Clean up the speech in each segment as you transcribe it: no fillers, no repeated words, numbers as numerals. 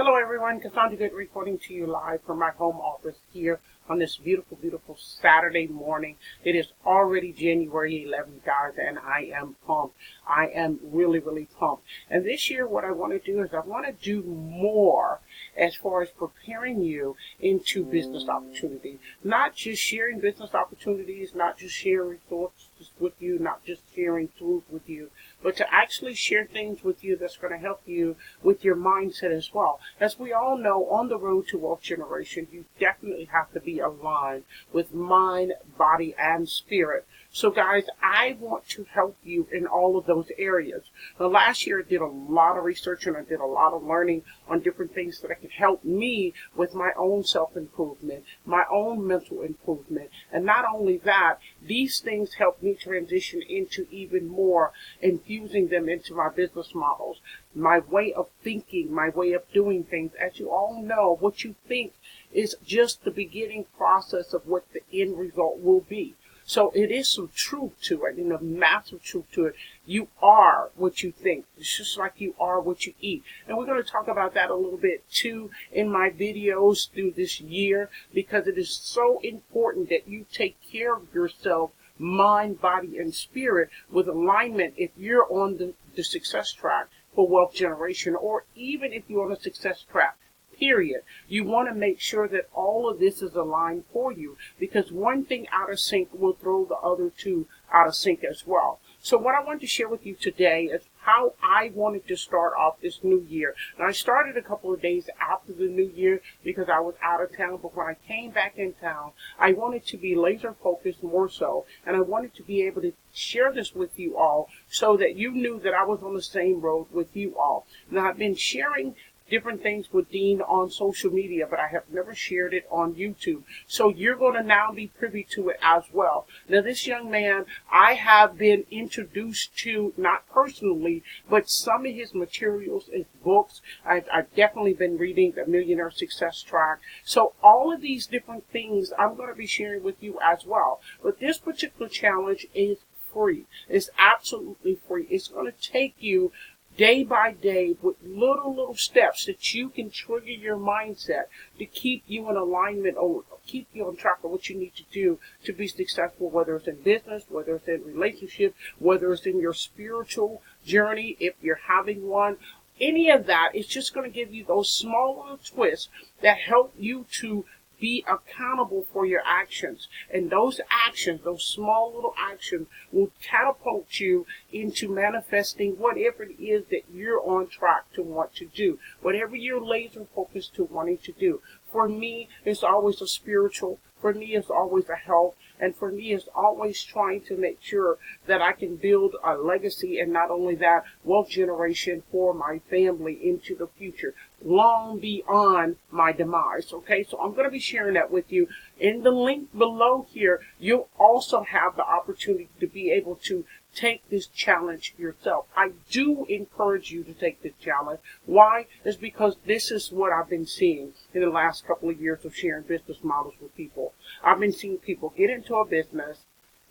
Hello everyone, Cassandra Good reporting to you live from my home office here on this beautiful, beautiful Saturday morning. It is already January 11th, guys, and I am pumped. I am really, really pumped. And this year what I want to do is I want to do more as far as preparing you into business opportunities. Not just sharing business opportunities, not just sharing resources with you, not just sharing tools with you, but to actually share things with you that's going to help you with your mindset as well. As we all know, on the road to wealth generation, you definitely have to be aligned with mind, body, and spirit. So guys, I want to help you in all of those areas. Now, last year I did a lot of research and I did a lot of learning on different things that could help me with my own self-improvement, my own mental improvement. And not only that, these things help me transition into even more, infusing them into my business models, my way of thinking, my way of doing things. As you all know, what you think is just the beginning process of what the end result will be. So it is some truth to it, and a massive truth to it. You are what you think. It's just like you are what you eat. And we're going to talk about that a little bit too in my videos through this year, because it is so important that you take care of yourself, mind, body, and spirit with alignment if you're on the success track for wealth generation, or even if you're on a success track. Period. You want to make sure that all of this is aligned for you, because one thing out of sync will throw the other two out of sync as well. So what I want to share with you today is how I wanted to start off this new year. And I started a couple of days after the new year because I was out of town, but when I came back in town, I wanted to be laser focused more so, and I wanted to be able to share this with you all so that you knew that I was on the same road with you all. Now, I've been sharing different things with Dean on social media, but I have never shared it on YouTube. So you're going to now be privy to it as well. Now, this young man, I have been introduced to, not personally, but some of his materials, his books. I've definitely been reading the Millionaire Success Track. So all of these different things I'm going to be sharing with you as well. But this particular challenge is free. It's absolutely free. It's going to take you day by day with little steps that you can trigger your mindset to keep you in alignment or keep you on track of what you need to do to be successful, whether it's in business, whether it's in relationship, whether it's in your spiritual journey, if you're having one. Any of that, it's just going to give you those small little twists that help you to be accountable for your actions. And those actions, those small little actions, will catapult you into manifesting whatever it is that you're on track to want to do, whatever you're laser focused to wanting to do. For me, it's always a spiritual. For me, it's always a health. And for me, it's always trying to make sure that I can build a legacy, and not only that, wealth generation for my family into the future, long beyond my demise. Okay, so I'm going to be sharing that with you. In the link below here, you'll also have the opportunity to be able to take this challenge yourself. I do encourage you to take this challenge. Why? It's because this is what I've been seeing in the last couple of years of sharing business models with people. I've been seeing people get into a business,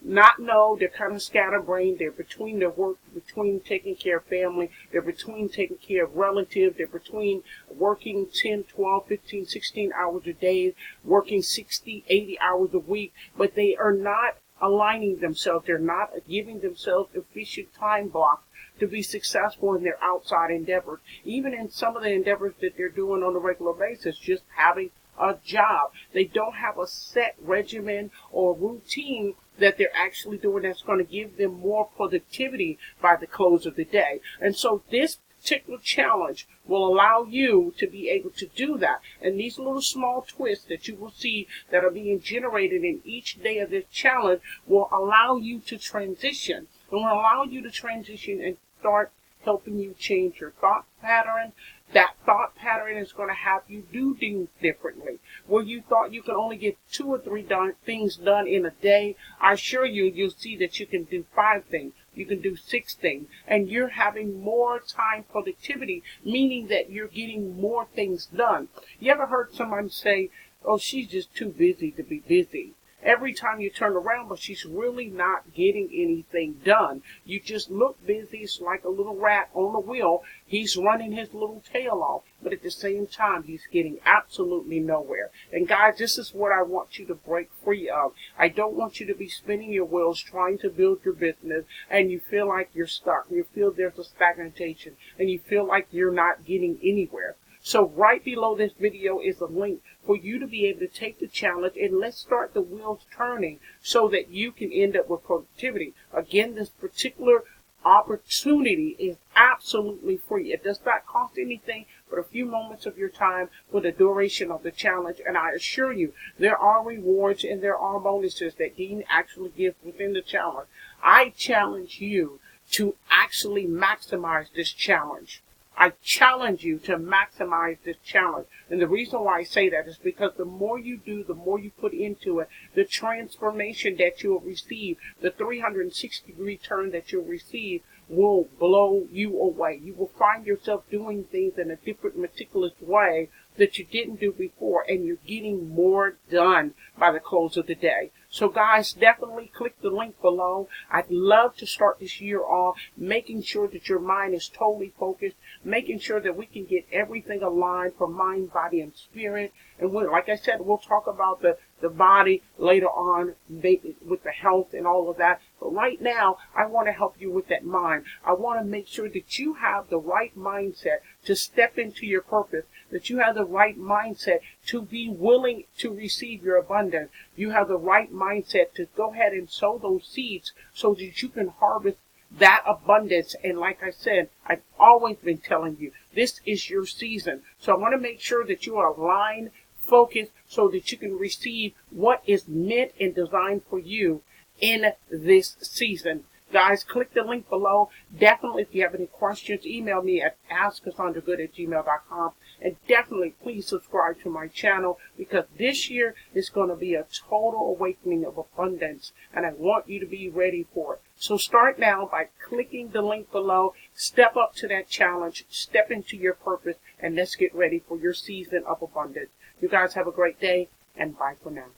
not know, they're kind of scatterbrained, they're between their work, between taking care of family, they're between taking care of relatives, they're between working 10, 12, 15, 16 hours a day, working 60, 80 hours a week, but they are not aligning themselves. They're not giving themselves efficient time blocks to be successful in their outside endeavors. Even in some of the endeavors that they're doing on a regular basis, just having a job. They don't have a set regimen or routine that they're actually doing that's going to give them more productivity by the close of the day. And so this particular challenge will allow you to be able to do that. And these little small twists that you will see that are being generated in each day of this challenge will allow you to transition. And will allow you to transition and start helping you change your thought pattern. That thought pattern is going to have you do things differently. Where you thought you could only get 2 or 3 things done in a day, I assure you, you'll see that you can do 5 things. You can do 6 things, and you're having more time productivity, meaning that you're getting more things done. You ever heard someone say, oh, she's just too busy to be busy? every time you turn around, but she's really not getting anything done. You just look busy. It's like a little rat on the wheel. He's running his little tail off, but at the same time, he's getting absolutely nowhere. And guys, this is what I want you to break free of. I don't want you to be spinning your wheels trying to build your business and you feel like you're stuck. You feel there's a stagnation and you feel like you're not getting anywhere. So right below this video is a link for you to be able to take the challenge and let's start the wheels turning so that you can end up with productivity. Again, this particular opportunity is absolutely free. It does not cost anything but a few moments of your time for the duration of the challenge. And I assure you, there are rewards and there are bonuses that Dean actually gives within the challenge. I challenge you to actually maximize this challenge. I challenge you to maximize this challenge. And the reason why I say that is because the more you do, the more you put into it, the transformation that you'll receive, the 360-degree turn that you'll receive will blow you away. You will find yourself doing things in a different, meticulous way that you didn't do before, and you're getting more done by the close of the day. So guys, definitely click the link below. I'd love to start this year off making sure that your mind is totally focused, making sure that we can get everything aligned for mind, body, and spirit. And like I said, we'll talk about the body later on with the health and all of that. But right now, I want to help you with that mind. I want to make sure that you have the right mindset to step into your purpose, that you have the right mindset to be willing to receive your abundance. You have the right mindset to go ahead and sow those seeds so that you can harvest that abundance. And like I said, I've always been telling you, this is your season. So I want to make sure that you are aligned, focused, so that you can receive what is meant and designed for you in this season. Guys, click the link below. Definitely, if you have any questions, email me at askcassandragood@gmail.com. And definitely, please subscribe to my channel because this year is going to be a total awakening of abundance. And I want you to be ready for it. So start now by clicking the link below. Step up to that challenge. Step into your purpose. And let's get ready for your season of abundance. You guys have a great day. And bye for now.